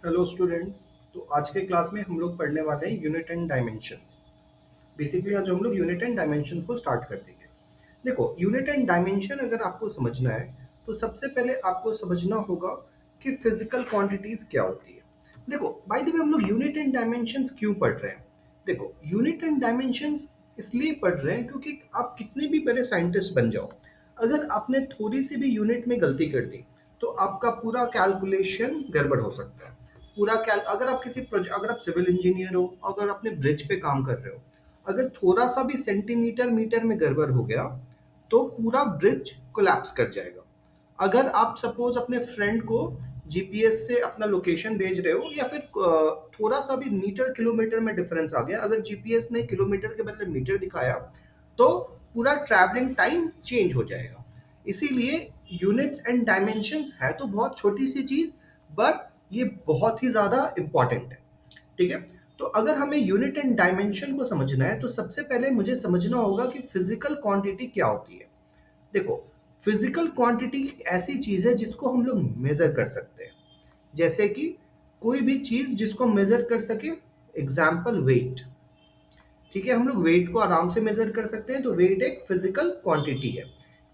Hello students. तो आज के क्लास में हम लोग पढ़ने वाले हैं यूनिट एंड डायमेंशंस। बेसिकली आज हम लोग यूनिट एंड डायमेंशंस को स्टार्ट कर देंगे। देखो, यूनिट एंड डायमेंशन अगर आपको समझना है तो सबसे पहले आपको समझना होगा कि फिजिकल क्वांटिटीज क्या होती है। देखो, बाय द वे हम लोग यूनिट एंड डायमेंशंस क्यों पढ़ रहे हैं? देखो, यूनिट एंड डायमेंशंस इसलिए पढ़ रहे हैं क्योंकि आप कितने भी बड़े साइंटिस्ट बन जाओ, अगर आपने थोड़ी सी भी यूनिट में गलती कर दी तो आपका पूरा कैलकुलेशन गड़बड़ हो सकता है। पूरा कैल अगर आप किसी प्रोजेक्ट अगर आप सिविल इंजीनियर हो, अगर अपने ब्रिज पे काम कर रहे हो, अगर थोड़ा सा भी सेंटीमीटर मीटर में गड़बड़ हो गया तो पूरा ब्रिज कोलैप्स कर जाएगा। अगर आप सपोज अपने फ्रेंड को जीपीएस से अपना लोकेशन भेज रहे हो या फिर थोड़ा सा भी मीटर किलोमीटर में डिफरेंस आ गया, अगर जीपीएस ने किलोमीटर के बदले मीटर दिखाया तो पूरा ट्रैवलिंग टाइम चेंज हो जाएगा। इसीलिए यूनिट्स एंड डायमेंशंस है तो बहुत छोटी सी चीज, बट ये बहुत ही ज्यादा इंपॉर्टेंट है। ठीक है। तो अगर हमें यूनिट एंड डायमेंशन को समझना है तो सबसे पहले मुझे समझना होगा कि फिजिकल क्वांटिटी क्या होती है। देखो, फिजिकल क्वांटिटी एक ऐसी चीज है जिसको हम लोग मेजर कर सकते हैं। जैसे कि कोई भी चीज जिसको मेजर कर सके, एग्जाम्पल वेट। ठीक है, हम लोग वेट को आराम से मेजर कर सकते हैं, तो वेट एक फिजिकल क्वांटिटी है।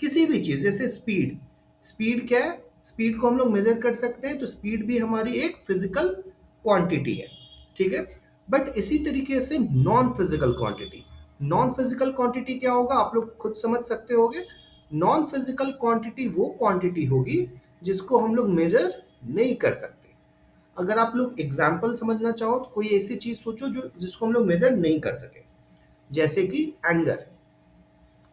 किसी भी चीज जैसे स्पीड, स्पीड क्या है? स्पीड को हम लोग मेजर कर सकते हैं, तो स्पीड भी हमारी एक फिजिकल क्वांटिटी है। ठीक है। बट इसी तरीके से non physical quantity, non physical quantity क्या होगा आप लोग खुद समझ सकते होगे। नॉन फिजिकल क्वांटिटी वो क्वांटिटी होगी जिसको हम लोग मेजर नहीं कर सकते। अगर आप लोग एग्जाम्पल समझना चाहो तो कोई ऐसी चीज सोचो जो जिसको हम लोग मेजर नहीं कर सके। जैसे कि एंगर,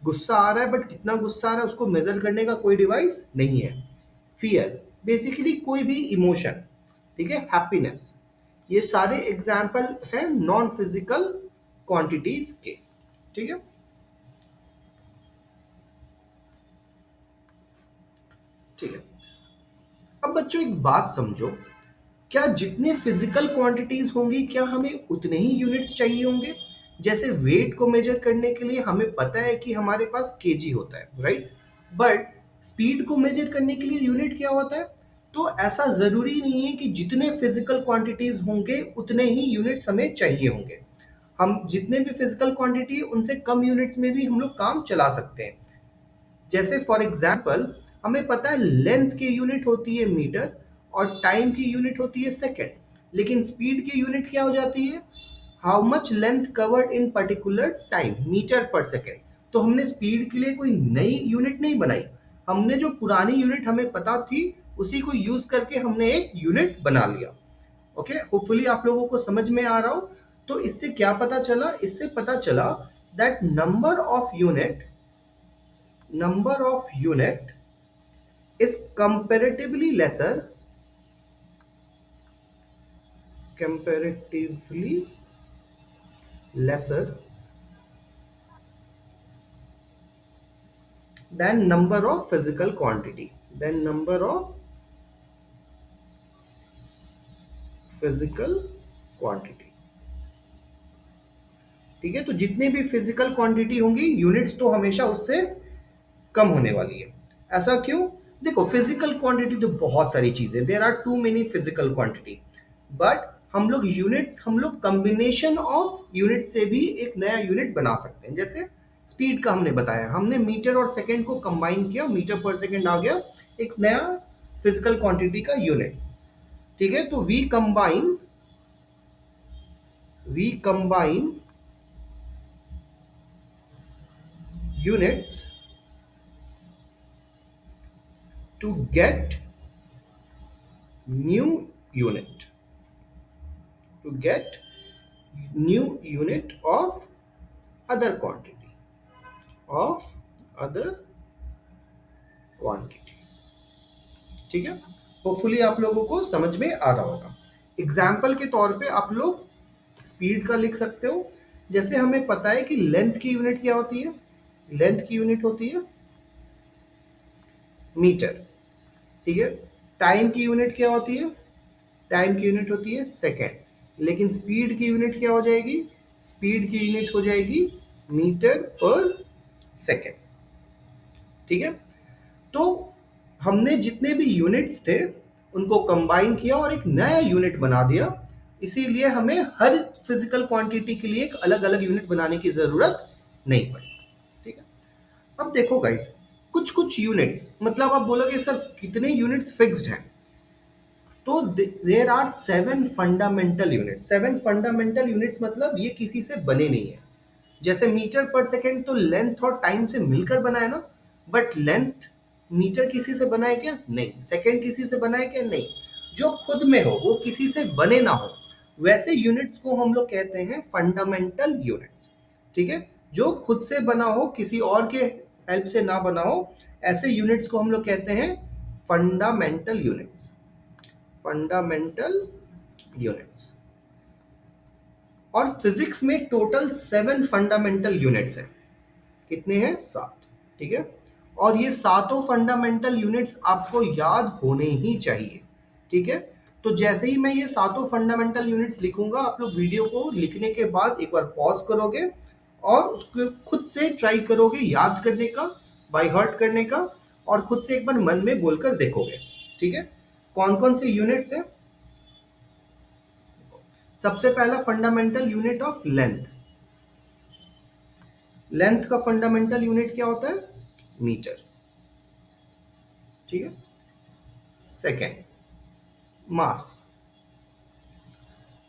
गुस्सा आ रहा है बट कितना गुस्सा आ रहा है उसको मेजर करने का कोई डिवाइस नहीं है। फियर, बेसिकली कोई भी इमोशन। ठीक है, हैप्पीनेस, ये सारे एग्जाम्पल हैं नॉन फिजिकल क्वांटिटीज के। ठीक है। ठीक है। अब बच्चों एक बात समझो, क्या जितने फिजिकल क्वांटिटीज होंगी क्या हमें उतने ही यूनिट्स चाहिए होंगे? जैसे वेट को मेजर करने के लिए हमें पता है कि हमारे पास केजी होता है, राइट? बट स्पीड को मेजर करने के लिए यूनिट क्या होता है? तो ऐसा जरूरी नहीं है कि जितने फिजिकल क्वांटिटीज होंगे उतने ही यूनिट्स हमें चाहिए होंगे। हम जितने भी फिजिकल क्वांटिटी है उनसे कम यूनिट्स में भी हम लोग काम चला सकते हैं। जैसे फॉर एग्जाम्पल, हमें पता है लेंथ की यूनिट होती है मीटर और टाइम की यूनिट होती है सेकेंड, लेकिन स्पीड की यूनिट क्या हो जाती है? How much length covered in particular time, meter per second. तो हमने स्पीड के लिए कोई नई यूनिट नहीं बनाई, हमने जो पुरानी यूनिट हमें पता थी उसी को यूज करके हमने एक यूनिट बना लिया। ओके, होपफुली आप लोगों को समझ में आ रहा हो। तो इससे क्या पता चला? इससे पता चला that number of unit is comparatively lesser than number of physical quantity, than number of physical quantity। ठीक है, तो जितनी भी फिजिकल क्वांटिटी होंगी यूनिट्स तो हमेशा उससे कम होने वाली है। ऐसा क्यों? देखो, फिजिकल क्वांटिटी तो बहुत सारी चीजें, there are too many physical quantity, but हम लोग कॉम्बिनेशन ऑफ यूनिट से भी एक नया यूनिट बना सकते हैं। जैसे स्पीड का हमने बताया, हमने मीटर और सेकंड को कंबाइन किया, मीटर पर सेकंड आ गया एक नया फिजिकल क्वांटिटी का यूनिट। ठीक है, तो we combine units to get new unit, to get new unit of other quantity, of other quantity। ठीक है, होपफुली आप लोगों को समझ में आ रहा होगा। एग्जाम्पल के तौर पे आप लोग स्पीड का लिख सकते हो। जैसे हमें पता है कि लेंथ की यूनिट क्या होती है? लेंथ की यूनिट होती है मीटर। ठीक है। टाइम की यूनिट क्या होती है? टाइम की यूनिट होती है सेकेंड। लेकिन स्पीड की यूनिट क्या हो जाएगी? स्पीड की यूनिट हो जाएगी मीटर पर सेकेंड। ठीक है। तो हमने जितने भी यूनिट्स थे उनको कंबाइन किया और एक नया यूनिट बना दिया। इसीलिए हमें हर फिजिकल क्वांटिटी के लिए एक अलग अलग यूनिट बनाने की जरूरत नहीं पड़ी। ठीक है, अब देखो गाइस, कुछ कुछ यूनिट्स, मतलब आप बोलोगे सर कितने यूनिट्स फिक्स्ड हैं, तो there are 7 fundamental units. 7 fundamental units मतलब ये किसी से बने नहीं है। जैसे मीटर पर सेकेंड तो लेंथ और टाइम से मिलकर बना है ना, बट लेंथ मीटर किसी से बना है क्या? नहीं। सेकेंड किसी से बना है क्या? नहीं। जो खुद में हो वो किसी से बने ना हो, वैसे यूनिट्स को हम लोग कहते हैं फंडामेंटल यूनिट्स। ठीक है, जो खुद से बना हो, किसी और के हेल्प से ना बना हो, ऐसे यूनिट्स को हम लोग कहते हैं फंडामेंटल यूनिट्स। Fundamental units. और फिजिक्स में टोटल 7 फंडामेंटल यूनिट्स हैं। कितने हैं? 7। ठीक है, और ये सातों फंडामेंटल यूनिट्स आपको याद होने ही चाहिए। ठीक है, तो जैसे ही मैं ये सातों फंडामेंटल यूनिट्स लिखूंगा, आप लोग वीडियो को लिखने के बाद एक बार पॉज करोगे और उसको खुद से ट्राई करोगे याद करने का, बाय हार्ट करने का, और खुद से एक बार मन में बोलकर देखोगे। ठीक है, कौन कौन से यूनिट्स हैं? सबसे पहला fundamental unit of length. Length का फंडामेंटल यूनिट क्या होता है? मीटर। ठीक है, सेकेंड मास।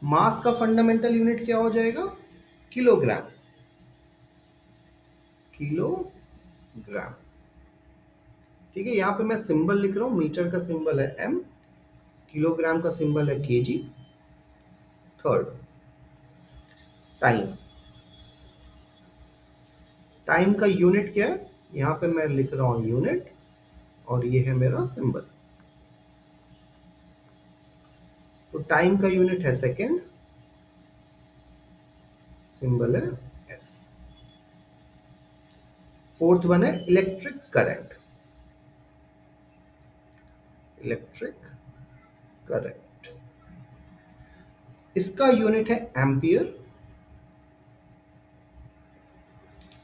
मास का फंडामेंटल यूनिट क्या हो जाएगा? किलोग्राम। किलोग्राम। ठीक है, यहां पे मैं सिंबल लिख रहा हूं, मीटर का सिंबल है एम, किलोग्राम का सिंबल है केजी। Third time. टाइम का यूनिट क्या है? यहां पे मैं लिख रहा हूं यूनिट, और ये है मेरा सिंबल। तो टाइम का यूनिट है सेकेंड, सिंबल है एस। फोर्थ वन है इलेक्ट्रिक करंट। इलेक्ट्रिक करंट, इसका यूनिट है एम्पियर,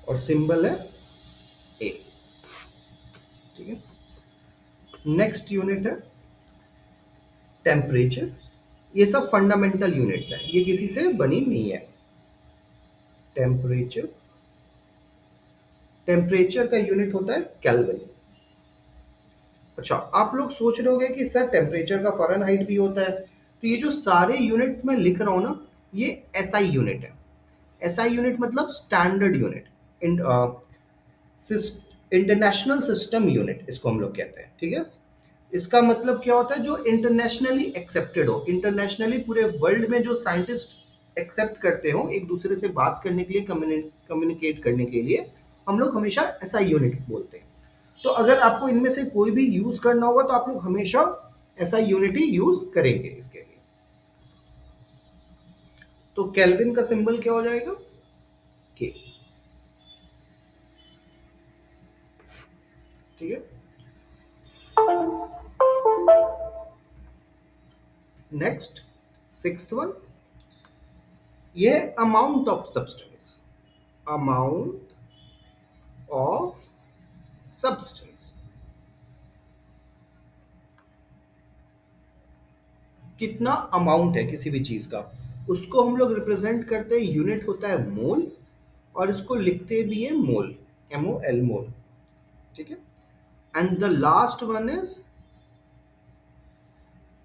और सिंबल है ए। ठीक है, नेक्स्ट यूनिट है टेम्परेचर। ये सब फंडामेंटल यूनिट्स हैं, ये किसी से बनी नहीं है। टेम्परेचर, टेम्परेचर का यूनिट होता है केल्विन। अच्छा, आप लोग सोच रहे होंगे कि सर टेम्परेचर का फ़ारेनहाइट भी होता है, तो ये जो सारे यूनिट्स मैं लिख रहा हूं ना, ये एसआई यूनिट है। एसआई यूनिट मतलब standard unit, international system unit इसको हम लोग कहते हैं। ठीक है, इसका मतलब क्या होता है? जो इंटरनेशनली एक्सेप्टेड हो, इंटरनेशनली पूरे वर्ल्ड में जो साइंटिस्ट एक्सेप्ट करते हो एक दूसरे से बात करने के लिए, कम्युनिकेट करने के लिए, हम लोग हमेशा एसआई यूनिट बोलते हैं। तो अगर आपको इनमें से कोई भी यूज करना होगा तो आप लोग हमेशा एसआई यूनिट ही यूज करेंगे इसके लिए। तो केल्विन का सिंबल क्या हो जाएगा? के। ठीक है, नेक्स्ट सिक्स्थ वन, ये amount of substance. Amount of substance, कितना अमाउंट है किसी भी चीज का, उसको हम लोग रिप्रेजेंट करते हैं, यूनिट होता है मोल, और इसको लिखते भी है मोल, MOL, मोल। ठीक है, and the last one is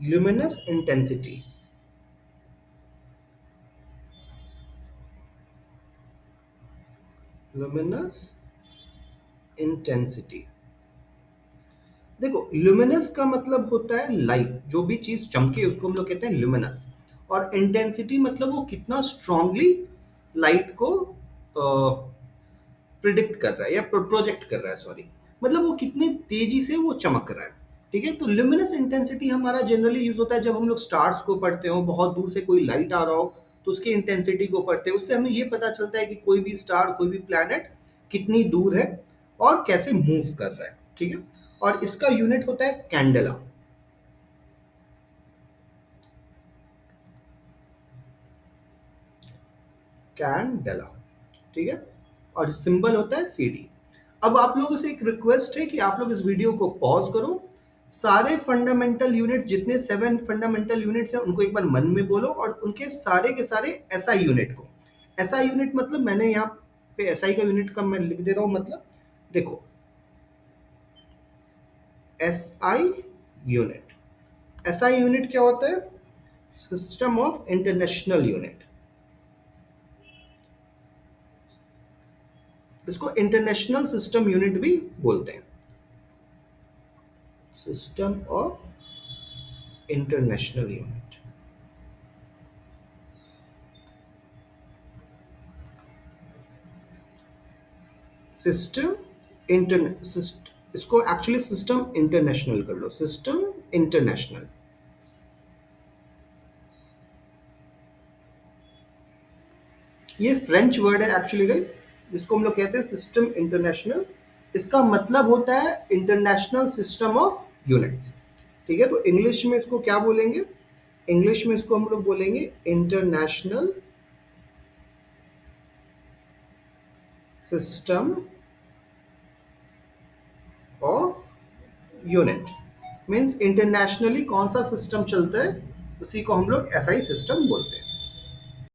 luminous intensity. Luminous intensity, देखो ल्यूमिनस का मतलब होता है लाइट, जो भी चीज चमके उसको हम लोग कहते हैं ल्यूमिनस, और इंटेंसिटी मतलब वो कितना स्ट्रांगली लाइट को प्रिडिक्ट कर रहा है या प्रोजेक्ट कर रहा है, सॉरी, मतलब वो कितनी तेजी से वो चमक रहा है। ठीक है, तो ल्यूमिनस इंटेंसिटी हमारा जनरली यूज होता है जब हम लोग स्टार्स को पढ़ते हो, बहुत दूर से कोई लाइट आ रहा हो तो उसकी इंटेंसिटी को पढ़ते हैं, उससे हमें ये पता चलता है कि कोई भी स्टार, कोई भी प्लैनेट कितनी दूर है और कैसे मूव कर रहा है। ठीक है, और इसका यूनिट होता है कैंडेला। कैंडेला। ठीक है, और सिंबल होता है CD। अब आप लोगों से एक रिक्वेस्ट है कि आप लोग इस वीडियो को पॉज करो, सारे फंडामेंटल यूनिट, जितने 7 फंडामेंटल यूनिट्स हैं उनको एक बार मन में बोलो, और उनके सारे के सारे एसआई यूनिट को, एसआई यूनिट मतलब मैंने यहाँ पे एसआई का यूनिट का मैं लिख दे रहा हूँ, मतलब देखो एसआई यूनिट, एसआई यूनिट क्या होता है? System of international unit. इसको इंटरनेशनल सिस्टम यूनिट भी बोलते हैं, system of international unit. System इसको एक्चुअली सिस्टम इंटरनेशनल कर लो, सिस्टम इंटरनेशनल। ये फ्रेंच वर्ड है एक्चुअली गाइस, जिसको हम लोग कहते हैं सिस्टम इंटरनेशनल। इसका मतलब होता है इंटरनेशनल सिस्टम ऑफ यूनिट्स। ठीक है, तो इंग्लिश में इसको क्या बोलेंगे? इंग्लिश में इसको हम लोग बोलेंगे international system of unit. Means internationally कौन सा सिस्टम चलता है, उसी को हम लोग एसआई सिस्टम बोलते हैं।